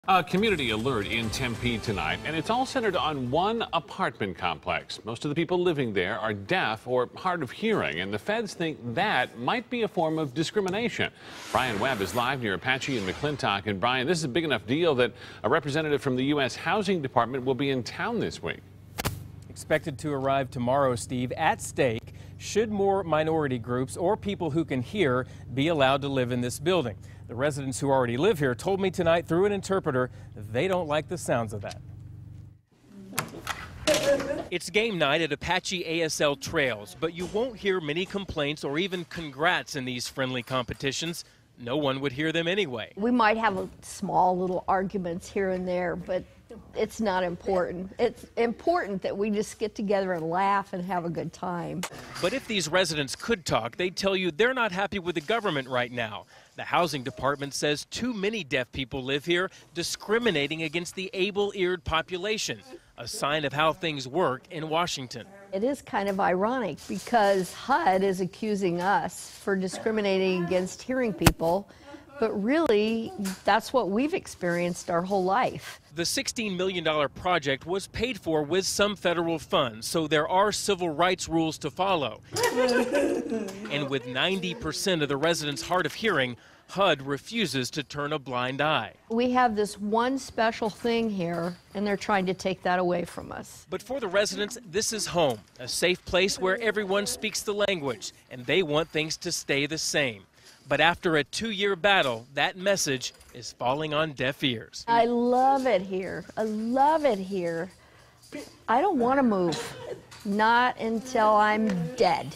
A community alert in Tempe tonight, and it's all centered on one apartment complex. Most of the people living there are deaf or hard of hearing, and the feds think that might be a form of discrimination. Brian Webb is live near Apache and McClintock. And Brian, this is a big enough deal that a representative from the U.S. Housing Department will be in town this week. Expected to arrive tomorrow, Steve. At stake, should more minority groups or people who can hear be allowed to live in this building? The residents who already live here told me tonight through an interpreter they don't like the sounds of that. It's game night at Apache ASL Trails, but you won't hear many complaints or even congrats in these friendly competitions. No one would hear them anyway. We might have a small little arguments here and there, but it's not important. It's important that we just get together and laugh and have a good time. But if these residents could talk, they'd tell you they're not happy with the government right now. The housing department says too many deaf people live here, discriminating against the able-eared population, a sign of how things work in Washington. It is kind of ironic because HUD is accusing us for discriminating against hearing people, but really that's what we've experienced our whole life. The $16 million project was paid for with some federal funds, so there are civil rights rules to follow. And with 90% of the residents hard of hearing, HUD refuses to turn a blind eye. We have this one special thing here, and they're trying to take that away from us. But for the residents, this is home, a safe place where everyone speaks the language, and they want things to stay the same. But after a 2-year battle, that message is falling on deaf ears. I love it here. I love it here. I don't want to move. Not until I'm dead.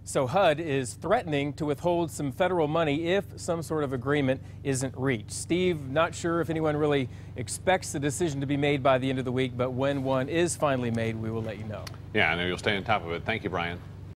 So HUD is threatening to withhold some federal money if some sort of agreement isn't reached. Steve, not sure if anyone really expects the decision to be made by the end of the week, but when one is finally made, we will let you know. Yeah, I know you'll stay on top of it. Thank you, Brian.